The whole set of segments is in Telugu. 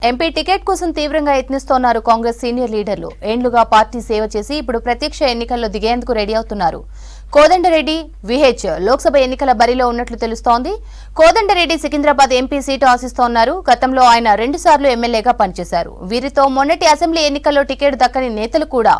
ఎంపీ టికెట్ కోసం తీవ్రంగా యత్నిస్తోన్నారు కాంగ్రెస్ సీనియర్ లీడర్లు. ఏండ్లుగా పార్టీ సేవ చేసి ఇప్పుడు ప్రత్యక్ష ఎన్నికల్లో దిగేందుకు రెడీ అవుతున్నారు. కోదండరెడ్డి విహెచ్ లోక్సభ ఎన్నికల బరిలో ఉన్నట్లు తెలుస్తోంది. కోదండరెడ్డి సికింద్రాబాద్ ఎంపీ సీటు ఆశిస్తోన్నారు. గతంలో ఆయన 2 సార్లు ఎమ్మెల్యేగా పనిచేశారు. వీరితో మొన్నటి అసెంబ్లీ ఎన్నికల్లో టికెట్ దక్కని నేతలు కూడా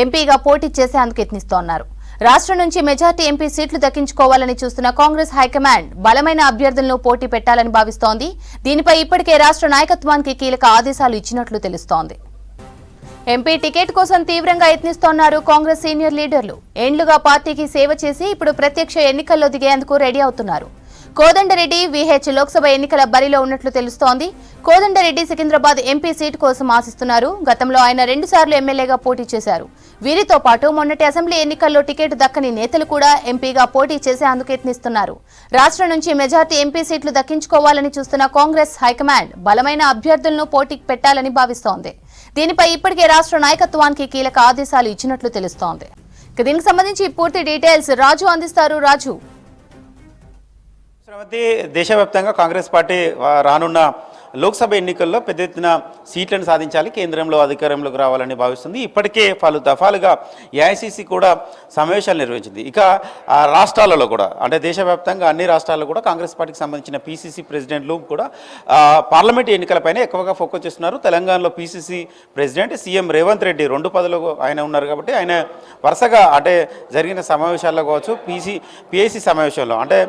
ఎంపీగా పోటీ చేసేందుకు యత్నిస్తోన్నారు. రాష్ట్రం నుంచి మెజార్టీ ఎంపీ సీట్లు దక్కించుకోవాలని చూస్తున్న కాంగ్రెస్ హైకమాండ్ బలమైన అభ్యర్థులను పోటీ పెట్టాలని భావిస్తోంది. దీనిపై ఇప్పటికే రాష్ట్ర నాయకత్వానికి కీలక ఆదేశాలు ఇచ్చినట్లు తెలుస్తోంది. ఎంపీ టికెట్ కోసం తీవ్రంగా యత్నిస్తోన్నారు కాంగ్రెస్ సీనియర్ లీడర్లు. ఏండ్లుగా పార్టీకి సేవ చేసి ఇప్పుడు ప్రత్యక్ష ఎన్నికల్లో దిగేందుకు రెడీ అవుతున్నారు. కోదండరెడ్డి విహెచ్ లోక్సభ ఎన్నికల బరిలో ఉన్నట్లు తెలుస్తోంది. కోదండరెడ్డి సికింద్రాబాద్ ఎంపీ సీటు కోసం ఆశిస్తున్నారు. గతంలో ఆయన 2 సార్లు ఎమ్మెల్యేగా పోటీ చేశారు. వీరితో పాటు మొన్నటి అసెంబ్లీ ఎన్నికల్లో టికెట్ దక్కని నేతలు కూడా ఎంపీగా పోటీ చేసేందుకు యత్నిస్తున్నారు. రాష్ట్రం నుంచి మెజార్టీ ఎంపీ సీట్లు దక్కించుకోవాలని చూస్తున్న కాంగ్రెస్ హైకమాండ్ బలమైన అభ్యర్థులను పోటీకి పెట్టాలని భావిస్తోంది. దీనిపై ఇప్పటికే రాష్ట్ర నాయకత్వానికి కీలక ఆదేశాలు ఇచ్చినట్లు తెలుస్తోంది. దీనికి సంబంధించి పూర్తి డీటెయిల్స్ రాజు అందిస్తారు. రాజు, దేశవ్యాప్తంగా కాంగ్రెస్ పార్టీ రానున్న లోక్సభ ఎన్నికల్లో పెద్ద ఎత్తున సీట్లను సాధించాలి, కేంద్రంలో అధికారంలోకి రావాలని భావిస్తుంది. ఇప్పటికే పలు దఫాలుగా ఏఐసిసి కూడా సమావేశాలు నిర్వహించింది. ఇక రాష్ట్రాలలో కూడా అంటే దేశవ్యాప్తంగా అన్ని రాష్ట్రాల్లో కూడా కాంగ్రెస్ పార్టీకి సంబంధించిన పీసీసీ ప్రెసిడెంట్లు కూడా పార్లమెంట్ ఎన్నికలపైన ఎక్కువగా ఫోకస్ చేస్తున్నారు. తెలంగాణలో PCC president CM Revanth Reddy 2 పదవులు ఆయన ఉన్నారు కాబట్టి ఆయన వరుసగా అంటే జరిగిన సమావేశాల్లో కావచ్చు, పిఐసి సమావేశంలో అంటే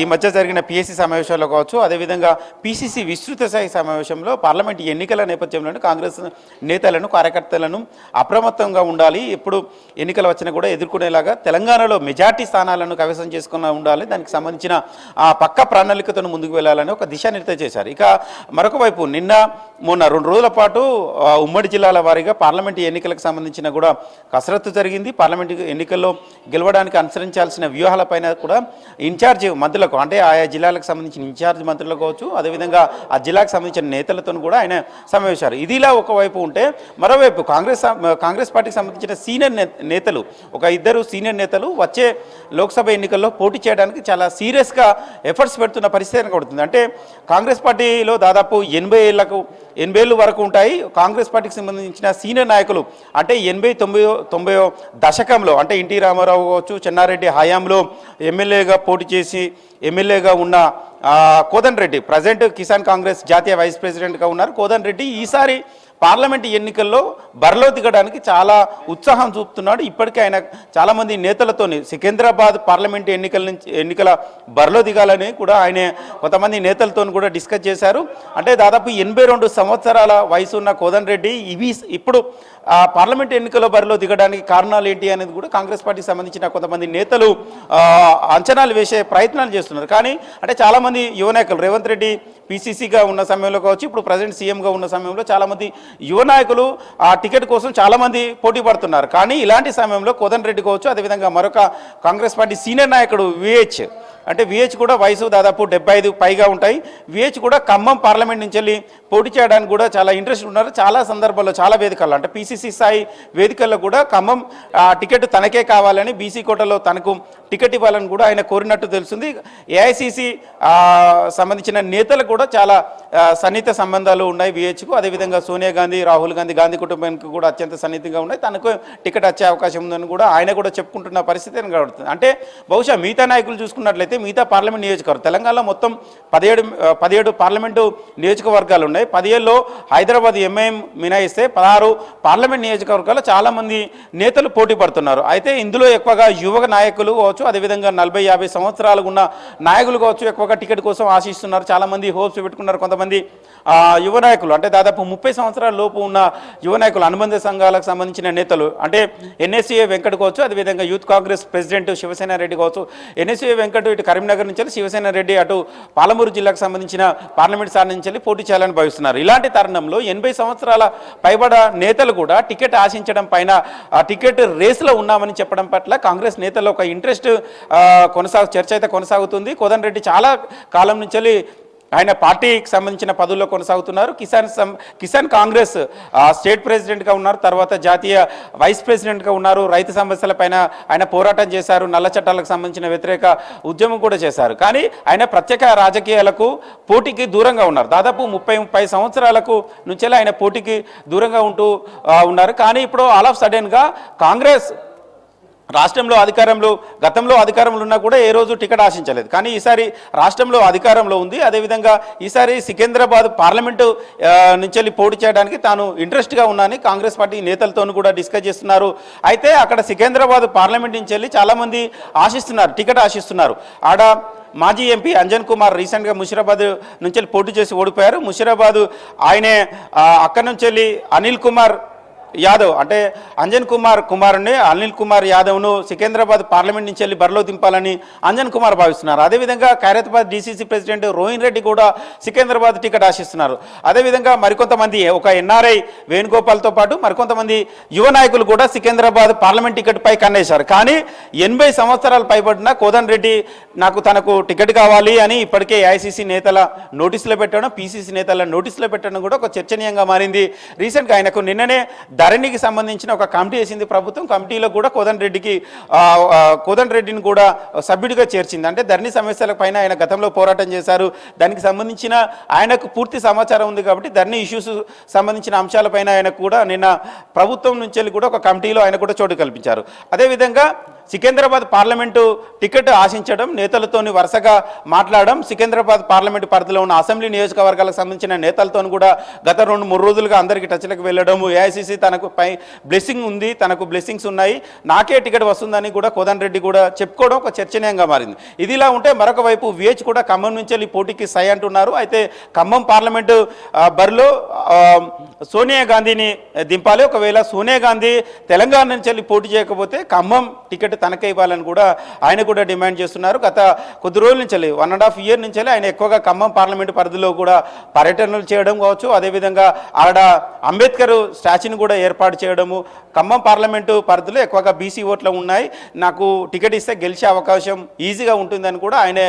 ఈ మధ్య జరిగిన పిఎస్సి సమావేశాల్లో కావచ్చు, అదేవిధంగా పీసీసీ విస్తృత స్థాయి సమావేశంలో పార్లమెంట్ ఎన్నికల నేపథ్యంలోనే కాంగ్రెస్ నేతలను కార్యకర్తలను అప్రమత్తంగా ఉండాలి, ఎప్పుడు ఎన్నికలు వచ్చినా కూడా ఎదుర్కొనేలాగా తెలంగాణలో మెజార్టీ స్థానాలను కైవసం చేసుకుని ఉండాలి, దానికి సంబంధించిన పక్క ప్రణాళికతో ముందుకు వెళ్లాలని ఒక దిశానిర్దేశం చేశారు. ఇక మరొక వైపు మొన్న 2 రోజుల పాటు ఉమ్మడి జిల్లాల వారీగా పార్లమెంట్ ఎన్నికలకు సంబంధించిన కూడా కసరత్తు జరిగింది. పార్లమెంట్ ఎన్నికల్లో గెలవడానికి అనుసరించాల్సిన వ్యూహాలపైన కూడా ఇన్ఛార్జ్ మంత్రులకు అంటే ఆయా జిల్లాలకు సంబంధించిన ఇన్ఛార్జ్ మంత్రులకు కావచ్చు, అదేవిధంగా ఆ జిల్లాకు సంబంధించిన నేతలతో కూడా ఆయన సమావేశారు. ఇదిలా ఒకవైపు ఉంటే మరోవైపు కాంగ్రెస్ పార్టీకి సంబంధించిన సీనియర్ నేతలు ఒక 2 సీనియర్ నేతలు వచ్చే లోక్సభ ఎన్నికల్లో పోటీ చేయడానికి చాలా సీరియస్గా ఎఫర్ట్స్ పెడుతున్న పరిస్థితి కనబడుతుంది. అంటే కాంగ్రెస్ పార్టీలో దాదాపు 80 ఏళ్ళ వరకు ఉంటాయి. కాంగ్రెస్ పార్టీకి సంబంధించిన సీనియర్ నాయకులు అంటే 80-90 దశకంలో అంటే ఎన్టీ రామారావు కావచ్చు, చెన్నారెడ్డి హయాంలో ఎమ్మెల్యేగా పోటీ చేసి ఎమ్మెల్యేగా ఉన్న కోదండరెడ్డి ప్రజెంట్ కిసాన్ కాంగ్రెస్ జాతీయ వైస్ ప్రెసిడెంట్గా ఉన్నారు. కోదండరెడ్డి ఈసారి పార్లమెంట్ ఎన్నికల్లో బరిలో దిగడానికి చాలా ఉత్సాహం చూపుతున్నాడు. ఇప్పటికే ఆయన చాలామంది నేతలతోని సికింద్రాబాద్ పార్లమెంట్ ఎన్నికల బరిలో దిగాలని కూడా ఆయన కొంతమంది నేతలతో కూడా డిస్కస్ చేశారు. అంటే దాదాపు 82 సంవత్సరాల వయసు ఉన్న కోదండరెడ్డి ఇప్పుడు పార్లమెంట్ ఎన్నికల బరిలో దిగడానికి కారణాలు ఏంటి అనేది కూడా కాంగ్రెస్ పార్టీకి సంబంధించిన కొంతమంది నేతలు అంచనాలు వేసే ప్రయత్నాలు చేస్తున్నారు. కానీ అంటే చాలామంది యువ నాయకులు రేవంత్ రెడ్డి పీసీసీగా ఉన్న సమయంలో కావచ్చు, ఇప్పుడు ప్రజెంట్ సీఎంగా ఉన్న సమయంలో చాలామంది యువ నాయకులు ఆ టికెట్ కోసం చాలామంది పోటీ పడుతున్నారు. కానీ ఇలాంటి సమయంలో కోదండరెడ్డి కావచ్చు, అదేవిధంగా మరొక కాంగ్రెస్ పార్టీ సీనియర్ నాయకుడు విహెచ్ కూడా వయసు దాదాపు 75 పైగా ఉంటాయి. విహెచ్ కూడా ఖమ్మం పార్లమెంట్ నుంచి వెళ్ళి పోటీ చేయడానికి కూడా చాలా ఇంట్రెస్ట్ ఉన్నారు. చాలా సందర్భాల్లో చాలా వేదికల్లో అంటే పీసీసీ స్థాయి వేదికల్లో కూడా ఖమ్మం టికెట్ తనకే కావాలని, బీసీ కోటలో తనకు టికెట్ ఇవ్వాలని కూడా ఆయన కోరినట్టు తెలుస్తుంది. ఏఐసిసి సంబంధించిన నేతలు కూడా చాలా సన్నిహిత సంబంధాలు ఉన్నాయి విహెచ్కు. అదేవిధంగా సోనియా గాంధీ, రాహుల్ గాంధీ కుటుంబానికి కూడా అత్యంత సన్నిహితంగా ఉన్నాయి. తనకు టికెట్ వచ్చే అవకాశం ఉందని కూడా ఆయన కూడా చెప్పుకుంటున్న పరిస్థితి కనబడుతుంది. అంటే బహుశా మిగతా నాయకులు చూసుకున్నట్లయితే మిగతా పార్లమెంట్ నియోజకవర్గం తెలంగాణలో మొత్తం 17 పార్లమెంటు నియోజకవర్గాలు ఉన్నాయి. 17లో హైదరాబాద్ ఎంఐఎం మినహాయిస్తే 16 పార్లమెంట్ నియోజకవర్గాల్లో చాలామంది నేతలు పోటీ పడుతున్నారు. అయితే ఇందులో ఎక్కువగా యువ నాయకులు కావచ్చు, అదేవిధంగా 40-50 సంవత్సరాలు ఉన్న నాయకులు కావచ్చు ఎక్కువగా టికెట్ కోసం ఆశిస్తున్నారు. చాలామంది హోప్స్ పెట్టుకున్నారు. కొంతమంది యువ నాయకులు అంటే దాదాపు 30 సంవత్సరాల లోపు ఉన్న యువ నాయకులు, అనుబంధ సంఘాలకు సంబంధించిన నేతలు అంటే ఎన్ఎస్ఏ వెంకట్ కావచ్చు, అదేవిధంగా యూత్ కాంగ్రెస్ ప్రెసిడెంట్ శివసేన రెడ్డి కావచ్చు. ఎన్ఎస్ఏ వెంకట్ ఇటు కరీంనగర్ నుంచి శివసేన రెడ్డి అటు పాలమూరు జిల్లాకు సంబంధించిన పార్లమెంట్ స్థానం నుంచి పోటీ చేయాలని భావిస్తున్నారు. ఇలాంటి తరుణంలో 80 సంవత్సరాల పైబడ నేతలు కూడా టికెట్ ఆశించడం పైన టికెట్ రేసులో ఉన్నామని చెప్పడం పట్ల కాంగ్రెస్ నేతల్లో ఒక ఇంట్రెస్ట్ చర్చ అయితే కొనసాగుతుంది. కోదండరెడ్డి చాలా కాలం నుంచి ఆయన పార్టీకి సంబంధించిన పదవుల్లో కొనసాగుతున్నారు. కిసాన్ కాంగ్రెస్ స్టేట్ ప్రెసిడెంట్గా ఉన్నారు, తర్వాత జాతీయ వైస్ ప్రెసిడెంట్గా ఉన్నారు. రైతు సమస్యలపైన ఆయన పోరాటం చేశారు, నల్ల చట్టాలకు సంబంధించిన వ్యతిరేక ఉద్యమం కూడా చేశారు. కానీ ఆయన ప్రత్యేక రాజకీయాలకు పోటీకి దూరంగా ఉన్నారు. దాదాపు 30 సంవత్సరాలకు నుంచి ఆయన పోటీకి దూరంగా ఉంటూ ఉన్నారు. కానీ ఇప్పుడు ఆల్ ఆఫ్ సడన్గా కాంగ్రెస్ రాష్ట్రంలో గతంలో అధికారంలో ఉన్నా కూడా ఏ రోజు టికెట్ ఆశించలేదు. కానీ ఈసారి రాష్ట్రంలో అధికారంలో ఉంది. అదేవిధంగా ఈసారి సికింద్రాబాద్ పార్లమెంటు నుంచి వెళ్ళి పోటీ చేయడానికి తాను ఇంట్రెస్ట్గా ఉన్నానని కాంగ్రెస్ పార్టీ నేతలతో కూడా డిస్కస్ చేస్తున్నారు. అయితే అక్కడ సికింద్రాబాద్ పార్లమెంట్ నుంచి వెళ్ళి చాలామంది టికెట్ ఆశిస్తున్నారు. ఆడ మాజీ ఎంపీ అంజన్ కుమార్ రీసెంట్గా ముషిరాబాద్ నుంచి వెళ్ళి పోటీ చేసి ఓడిపోయారు. ముషిరాబాద్ ఆయనే అక్కడి నుంచి వెళ్ళి అనిల్ కుమార్ యాదవ్ అంటే అంజన్ కుమార్ కుమారుని అనిల్ కుమార్ యాదవ్ను సికింద్రాబాద్ పార్లమెంట్ నుంచి వెళ్ళి బరిలో దింపాలని అంజన్ కుమార్ భావిస్తున్నారు. అదేవిధంగా ఖైరతాబాద్ డీసీసీ ప్రెసిడెంట్ రోహిన్ రెడ్డి కూడా సికింద్రాబాద్ టికెట్ ఆశిస్తున్నారు. అదేవిధంగా మరికొంతమంది ఒక ఎన్ఆర్ఐ వేణుగోపాల్తో పాటు మరికొంతమంది యువ నాయకులు కూడా సికింద్రాబాద్ పార్లమెంట్ టికెట్పై కన్నేశారు. కానీ 80 సంవత్సరాలు పైబడిన కోదండ రెడ్డి తనకు టికెట్ కావాలి అని ఇప్పటికే ఏఐసీసీ నేతల నోటీసులో పెట్టడం, పీసీసీ నేతల నోటీసులో పెట్టడం కూడా ఒక చర్చనీయంగా మారింది. రీసెంట్గా ఆయనకు నిన్ననే ధరణికి సంబంధించిన ఒక కమిటీ వేసింది ప్రభుత్వం. కమిటీలో కూడా కోదండ రెడ్డిని కూడా సభ్యుడిగా చేర్చింది. అంటే ధరణి సమస్యల పైన ఆయన గతంలో పోరాటం చేశారు. దానికి సంబంధించిన ఆయనకు పూర్తి సమాచారం ఉంది కాబట్టి ధరణి ఇష్యూస్ సంబంధించిన అంశాలపైన ఆయనకు కూడా నిన్న ప్రభుత్వం నుంచి వెళ్ళి కూడా ఒక కమిటీలో ఆయన కూడా చోటు కల్పించారు. అదేవిధంగా సికింద్రాబాద్ పార్లమెంటు టికెట్ ఆశించడం, నేతలతోని వరుసగా మాట్లాడడం, సికింద్రాబాద్ పార్లమెంటు పరిధిలో ఉన్న అసెంబ్లీ నియోజకవర్గాలకు సంబంధించిన నేతలతో కూడా గత 2-3 రోజులుగా అందరికీ టచ్లకు వెళ్ళడం, ఏఐసీసీ తనకు బ్లెస్సింగ్ ఉంది, తనకు బ్లెస్సింగ్స్ ఉన్నాయి, నాకే టికెట్ వస్తుందని కూడా కోదండ రెడ్డి కూడా చెప్పుకోవడం ఒక చర్చనీయంగా మారింది. ఇదిలా ఉంటే మరొక వైపు విహెచ్ కూడా ఖమ్మం నుంచి వెళ్ళి పోటీకి సై అంటున్నారు. అయితే ఖమ్మం పార్లమెంటు బరిలో సోనియా గాంధీని దింపాలి. ఒకవేళ సోనియా గాంధీ తెలంగాణ నుంచి వెళ్ళి పోటీ చేయకపోతే ఖమ్మం టికెట్ తనకే ఇవ్వాలని కూడా ఆయన కూడా డిమాండ్ చేస్తున్నారు. గత కొద్ది రోజుల నుంచి 1.5 year నుంచి ఆయన ఎక్కువగా ఖమ్మం పార్లమెంటు పరిధిలో కూడా పర్యటనలు చేయడం కావచ్చు, అదేవిధంగా ఆడ అంబేద్కర్ స్టాచ్యూని కూడా ఏర్పాటు చేయడము, ఖమ్మం పార్లమెంటు పరిధిలో ఎక్కువగా బీసీ ఓట్లు ఉన్నాయి, నాకు టికెట్ ఇస్తే గెలిచే అవకాశం ఈజీగా ఉంటుందని కూడా ఆయన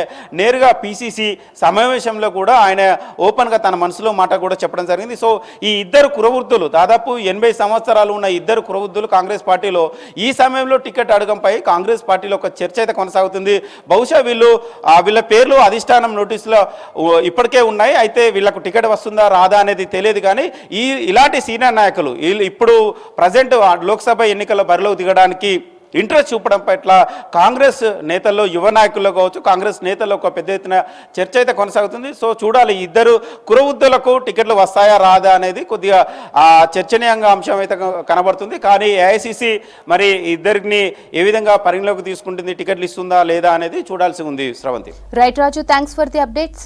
నేరుగా పీసీసీ సమావేశంలో కూడా ఆయన ఓపెన్గా తన మనసులో మాట కూడా చెప్పడం జరిగింది. సో ఈ ఇద్దరు కురవృద్ధులు, దాదాపు 80 సంవత్సరాలు ఉన్న ఇద్దరు కురవృద్ధులు కాంగ్రెస్ పార్టీలో ఈ సమయంలో టికెట్ అడగంపై కాంగ్రెస్ పార్టీలో ఒక చర్చ అయితే కొనసాగుతుంది. బహుశా వీళ్ళ పేర్లు అధిష్టానం నోటీసులో ఇప్పటికే ఉన్నాయి. అయితే వీళ్ళకు టికెట్ వస్తుందా రాదా అనేది తెలియదు. కానీ ఇలాంటి సీనియర్ నాయకులు ఇప్పుడు ప్రజెంట్ లోక్సభ ఎన్నికల బరిలో దిగడానికి ఇంట్రెస్ట్ చూపడం పట్ల కాంగ్రెస్ నేతల్లో, యువ నాయకుల్లో కావచ్చు, కాంగ్రెస్ నేతల్లో ఒక పెద్ద ఎత్తున చర్చ అయితే కొనసాగుతుంది. సో చూడాలి ఇద్దరు కురవృద్ధులకు టికెట్లు వస్తాయా రాదా అనేది కొద్దిగా చర్చనీయంగా అంశం అయితే కనబడుతుంది. కానీ ఏఐసీసీ మరి ఇద్దరిని ఏ విధంగా పరిగణలోకి తీసుకుంటుంది, టికెట్లు ఇస్తుందా లేదా అనేది చూడాల్సి ఉంది. Sravanthi. Right Raju, thanks for the updates.